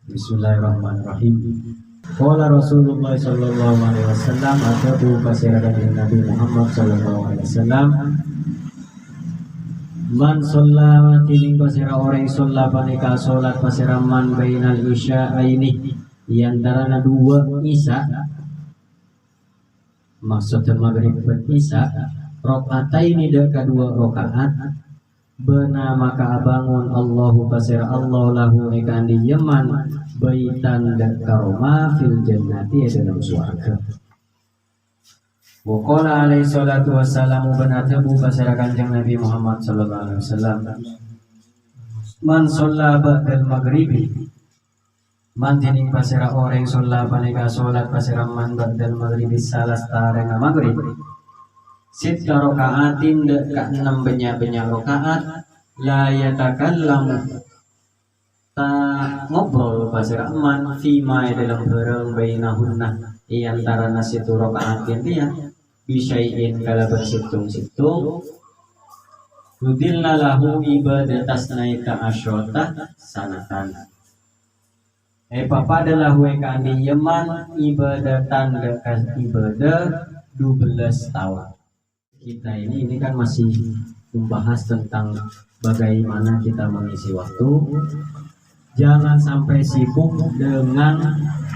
Bismillahirrahmanirrahim. Qala Rasulullah sallallahu alaihi wasallam atau pasirakan Nabi Muhammad sallallahu alaihi wasallam man sholla tining pasira orang sholla panika sholat pasiraman bainal isya ini yang darana dua isya maksudnya maghrib dan isya rakaataini de kedua rakaat benar maka bangun Allahu pasir Allah lahu ikan di Yaman baitan dan karoma fil jannati dalam surga. Wa qala alaihi salatu wassalamu benar tabu pasir kanjeng Nabi Muhammad sallallahu alaihi wasallam man sholla ba'dal maghribi man tining pasir orang sholla panika sholat pasir man ba'dal maghribi salas tareng maghrib sita rokaatin dekat 6 banyak rokaat la yatakallamu ta ngobrol pasir aman fima dalam barang bainahunna antara nasitu rokaatin dia bisain kala bersitung-situng Rudilna lahu ibadatas naika asyota sanatan papada lahu eka di Yaman ibadatan dekat ibadah 12 tahun. Kita ini kan masih membahas tentang bagaimana kita mengisi waktu. Jangan sampai sibuk dengan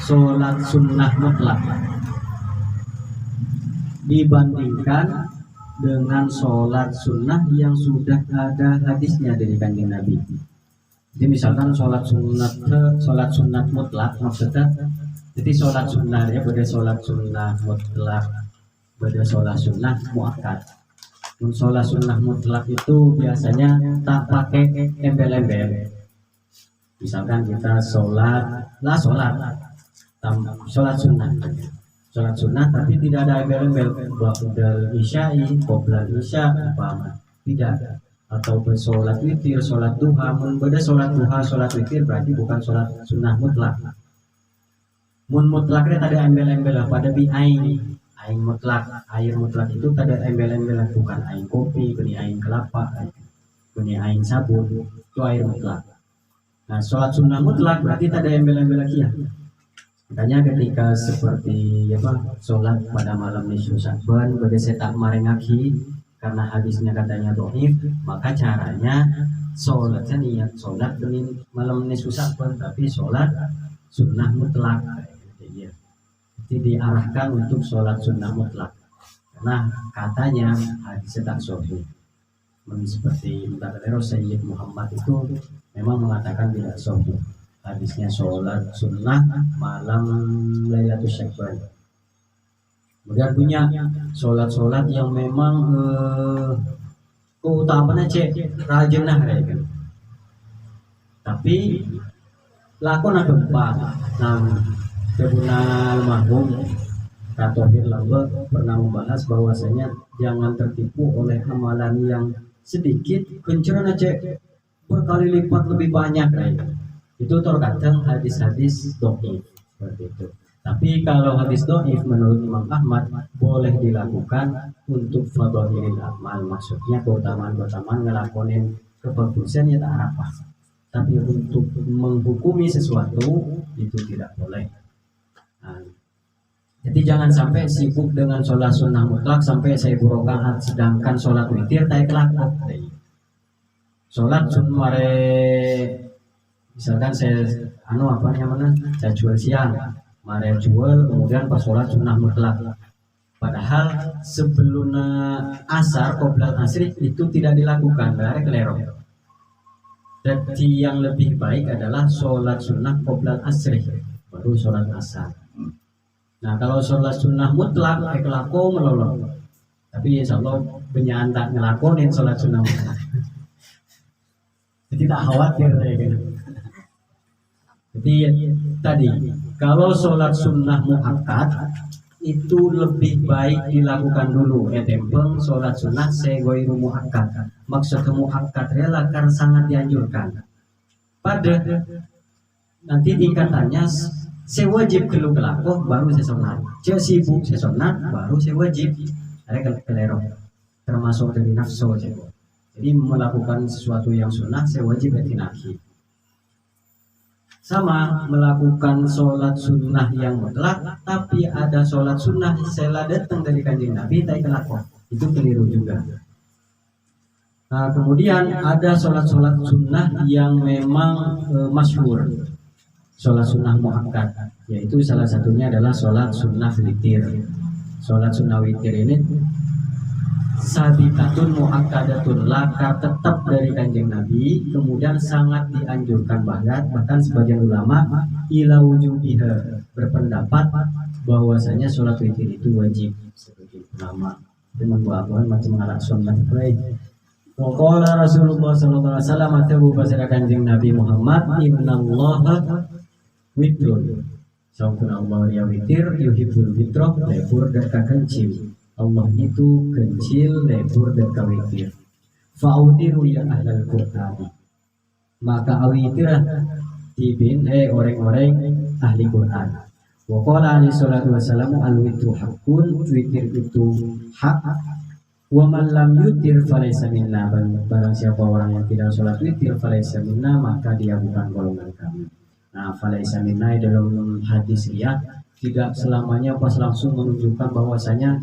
sholat sunnah mutlak dibandingkan dengan sholat sunnah yang sudah ada hadisnya dari kanjeng Nabi. Jadi misalkan sholat sunat mutlak maksudnya, jadi sholat sunnah ya beda sholat sunnah mutlak beda sholat sunnah muakkad. Sholat sunnah mutlak itu biasanya tak pakai embel-embel. Misalkan kita sholat sunnah tapi tidak ada embel-embel ba'dal isya'i qoblal isya umpama tidak, atau bersolat witir sholat duha. Beda sholat duha sholat witir berarti bukan sholat sunnah mutlak. Mun mutlaknya tadi embel-embel pada bi'ain aing mutlak, air mutlak itu ada embel-embel bukan aing kopi, geni aing kelapa, geni aing sabun, itu air mutlak. Nah, sholat sunnah mutlak berarti ada embel-embel lagi ya. Makanya ketika seperti sholat pada malam nisfu Sya'ban pada setak marengaki karena hadisnya katanya dhaif, maka caranya sholatnya niat sholat dengan malam nisfu Sya'ban tapi sholat sunnah mutlak. Jadi diarahkan untuk sholat sunnah mutlak karena katanya hadis tak sahih. Seperti Sayyid Muhammad itu memang mengatakan tidak sahih hadisnya sholat sunnah malam Lailatul Sya'ban. Kemudian punya sholat yang memang keutamanya rajinah kan, tapi lakon ada empat. Tribunal Mahum Katohir Lamba pernah membahas bahwasanya jangan tertipu oleh amalan yang sedikit kenceran aja berkali lipat lebih banyak itu terkadang hadis-hadis dhaif seperti itu. Tapi kalau hadis dhaif menurut Imam Ahmad boleh dilakukan untuk fadhailil amal, maksudnya keutamaan ngelakonin kebagusan ya tak apa. Tapi untuk menghukumi sesuatu itu tidak boleh. Jadi jangan sampai sibuk dengan sholat sunnah mutlak sampai 1000 rakaat, sedangkan sholat witir tak kelakon. Sholat sunnah misalkan saya saya jual siang, mare jual kemudian pas sholat sunnah mutlak. Padahal sebelum asar qoblal asri itu tidak dilakukan, berarti keliru. Jadi yang lebih baik adalah sholat sunnah qoblal asri baru sholat asar. Nah kalau sholat sunnah mutlak kelako melolong, tapi insya Allah penyan tak ngelakonin sholat sunnah mutlak. Jadi tak khawatir gitu. Jadi tadi kalau sholat sunnah muakkad itu lebih baik dilakukan dulu. Tempeng sholat sunnah segoiru muakkad. Maksud muakkad rela kan sangat dianjurkan. Pada nanti tingkatannya saya wajib kalau kelakuh baru saya sunat, saya sibuk saya sunat baru saya wajib. Ada kelero termasuk dari nafsu saya. Jadi melakukan sesuatu yang sunnah saya wajib etinaki. sama melakukan sholat sunnah yang mutlak, tapi ada sholat sunnah setelah datang dari kanjeng Nabi tak kelakon, itu keliru juga. Nah, kemudian ada sholat-sholat sunnah yang memang masyhur, sholat sunnah muakkad, yaitu salah satunya adalah sholat sunnah witir. Sholat sunnah witir ini sabiqatun muakkadatun, laka tetap dari kanjeng Nabi, kemudian sangat dianjurkan bahkan sebagian ulama ila wujubiha, berpendapat bahwasanya sholat witir itu wajib. Sebagian ulama dengan buah-buahan macam ngalak sunnah baik. Waqala Rasulullah sallallahu alaihi wasallam, atabu pasara kanjeng Nabi Muhammad, innallaha witrun, sampun Allah ya witir, yuhibbul witroh, lebur dan kencil. Allah itu kecil, lebur dan kawitir. Fa'utiru ya ahlal Qur'an, maka awitirah dibin orang-orang ahli Quran. Wa qala alaihi salatu wassalamu al-witru haqqun, witir itu hak. Wa man lam yutir falaysa minna, barang siapa orang yang tidak sholat witir falaysa minna, maka dia bukan golongan kami. Nah, falaysa minna dalam hadis riwayat tidak selamanya pas langsung menunjukkan bahwasanya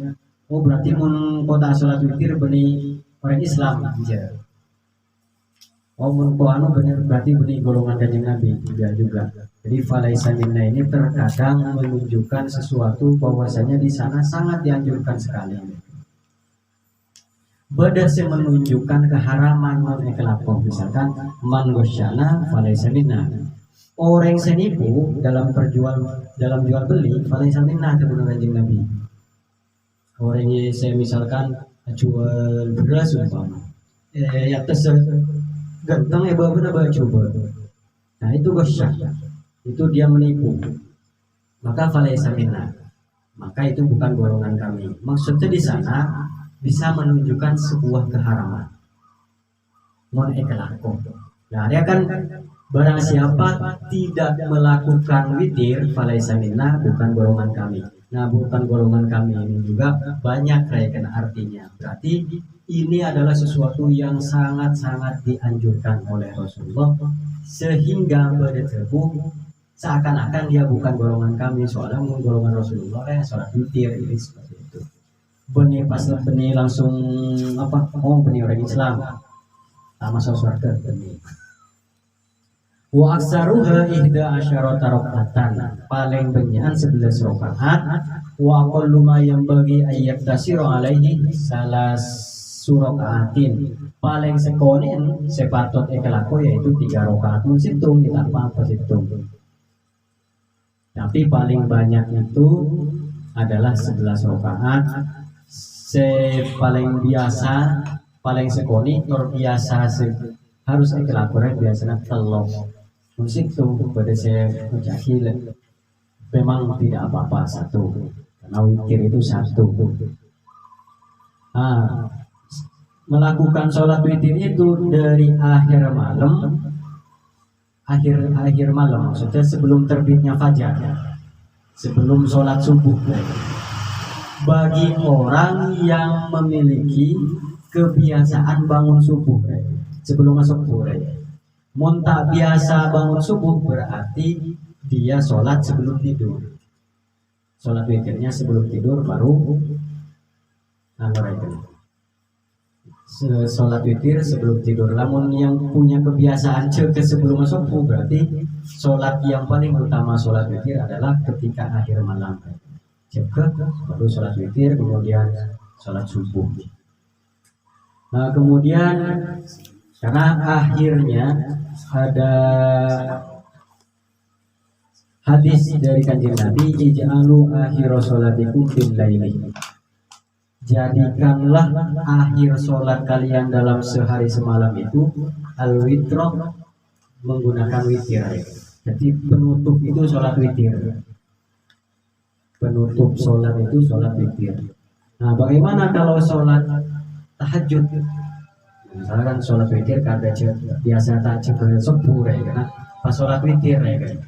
oh berarti mun kota sholat witir beni orang Islam aja. Oh mun ko anu bener berarti beni golongan kanjeng Nabi, tidak juga. Jadi falaisa minna ini terkadang menunjukkan sesuatu bahwasanya di sana sangat dianjurkan sekali. Berdasar menunjukkan keharaman mengelapor, misalkan man gosyana falaisa minna. Orang senipu dalam jual beli falaisa minna, itu benar kanjeng Nabi. Orang yang saya misalkan jual beras umpama, ya terus ganteng bawa coba. Nah itu gosyak, itu dia menipu. Maka falaisa minna, maka itu bukan golongan kami. Maksudnya di sana bisa menunjukkan sebuah keharaman. Mon ekelako. Nah dia kan barang siapa tidak melakukan witir falaisa minna, bukan golongan kami. Nah bukan golongan kami ini juga banyak kayak artinya. Berarti ini adalah sesuatu yang sangat-sangat dianjurkan oleh Rasulullah, sehingga berdebu seakan-akan dia bukan golongan kami, soalnya golongan Rasulullah sholat witir ini seperti itu. Benih pas benih langsung apa? Oh benih orang Islam, tak masuk surga benih. Wa aksaruha ihda asyarata rakaatan, paling banyak 11 rakaat. Wa aqallu ma yanbaghi ayat tasiru alaihi salas surakaatin, paling sekonin sepatut ekelako yaitu 3 rakaat. Mun situng kita apa situng. Tapi paling banyak itu adalah 11 rakaat. Paling biasa, paling sekoni terbiasa harus ekelabornya biasanya telok musik tuh pada saya menjahil memang tidak apa-apa satu, karena witir itu satu. Melakukan sholat witir itu dari akhir malam maksudnya sebelum terbitnya fajar, sebelum sholat subuh. Bagi orang yang memiliki kebiasaan bangun subuh sebelum masuk subuh, mun tak biasa bangun subuh berarti dia sholat sebelum tidur. Sholat witirnya sebelum tidur baru sholat witir sebelum tidur. Namun yang punya kebiasaan ke sebelum masuk subuh berarti sholat yang paling utama sholat witir adalah ketika akhir malam. Baru sholat witir, kemudian sholat subuh. Nah kemudian karena akhirnya ada hadis dari kanjeng Nabi, ij'alu akhir sholatikum bil laili, jadikanlah akhir sholat kalian dalam sehari semalam itu al-witro, menggunakan witir. Jadi penutup itu sholat witir. Penutup sholat itu sholat witir. Nah bagaimana kalau sholat tahajud? Misalkan sholat witir kada biasa tak cukup subuh kan? Pas sholat witir kan?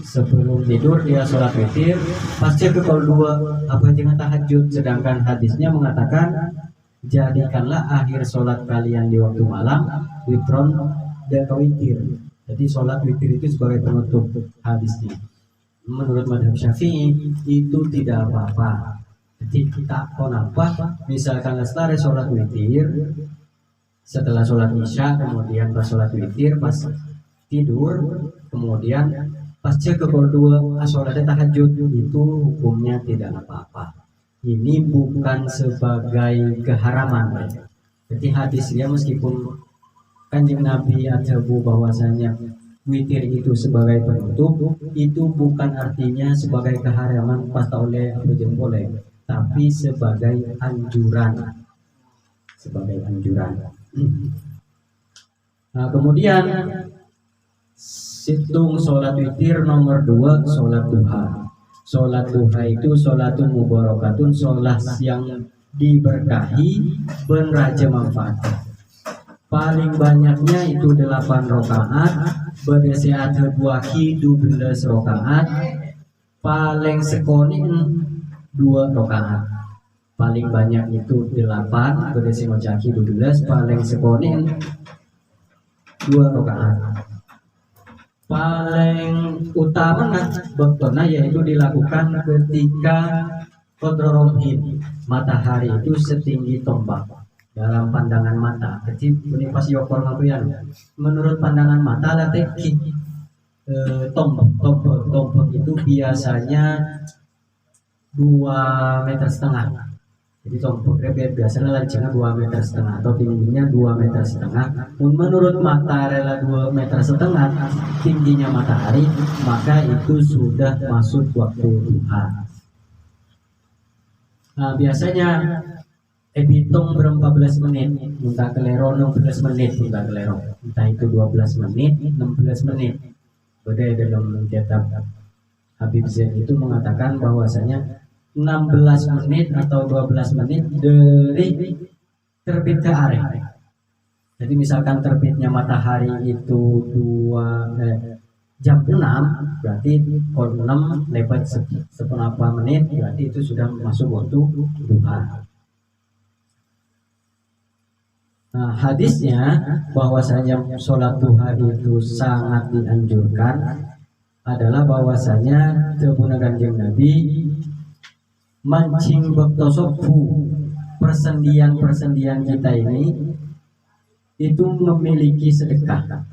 Sebelum tidur dia sholat witir, pasti ke kalau dua apa jangan tahajud. Sedangkan hadisnya mengatakan jadikanlah akhir sholat kalian di waktu malam witron dan witir. Jadi sholat witir itu sebagai penutup hadisnya. Menurut madhab Syafi'i itu tidak apa-apa. Jadi kita kenapa? Misalkan lestari sholat witir, setelah sholat isya, kemudian pas sholat witir, pas tidur, kemudian pas cek ke kedua sholatnya tahajud, itu hukumnya tidak apa-apa. Ini bukan sebagai keharaman. Jadi hadisnya meskipun Kanjeng Nabi ajabu bahwasanya witir itu sebagai penutup, itu bukan artinya sebagai keharaman pas oleh atau boleh, tapi sebagai anjuran, sebagai anjuran. Nah, kemudian hitung sholat witir nomor 2, sholat duha. Sholat duha itu sholatun mubarakatun, sholat yang diberkahi, beraja manfaat. Paling banyaknya itu 8 rakaat, berdasi ada buahi 12 rakaat, paling sekonin 2 rakaat. Paling banyak itu 8, berdasi ngocaki 12, paling sekonin 2 rakaat. Paling utama dokternya yaitu dilakukan ketika kodrorohim, matahari itu setinggi tombak dalam pandangan mata. Jadi ini pas yokor ya. Menurut pandangan mata latih tombak itu biasanya 2,5 meter. Jadi tombaknya biasanya lancengnya 2,5 meter atau tingginya 2,5 meter. Menurut mata rela 2,5 meter tingginya matahari, maka itu sudah masuk waktu duha. Nah, biasanya hitung berapa 14 menit, entah kelero 16 menit, entah kelero, entah itu 12 menit, 16 menit. Beda dalam kitab Habib Zain itu mengatakan bahwasanya 16 menit atau 12 menit dari terbit ke arah. Jadi misalkan terbitnya matahari itu jam 6, berarti 6 lewat seperempat menit, berarti itu sudah masuk waktu duha. Nah, hadisnya bahwasanya sholat duha itu sangat dianjurkan adalah bahwasanya kebunan Kanjeng Nabi mancing bektosofu, persendian kita ini itu memiliki sedekah.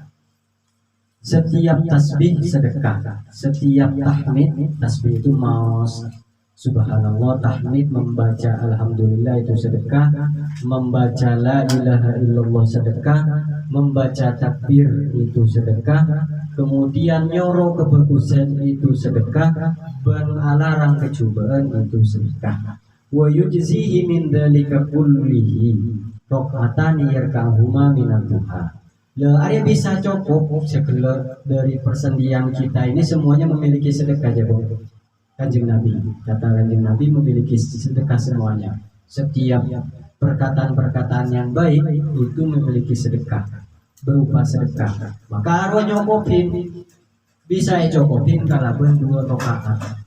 Setiap tasbih sedekah, setiap tahmid, tasbih itu mau subhanallah, tahmid membaca alhamdulillah itu sedekah, membaca la ilaha illallah sedekah, membaca takbir itu sedekah, kemudian nyoro kebagusan itu sedekah, beralarang kecobaan itu sedekah. Wa yujzihi min dzalika kullihi rakaatani yarka'uhuma minad duha. Area bisa cukup segala dari persendian kita ini semuanya memiliki sedekah ya, Bu. Kanjeng Nabi, kata Kanjeng Nabi memiliki sedekah semuanya. Setiap perkataan-perkataan yang baik itu memiliki sedekah, berupa sedekah. Maka arwah nyokopin, bisa cokopin kalaupun 2 rakaat.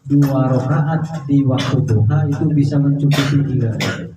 2 rakaat di waktu duha itu bisa mencukupi 3.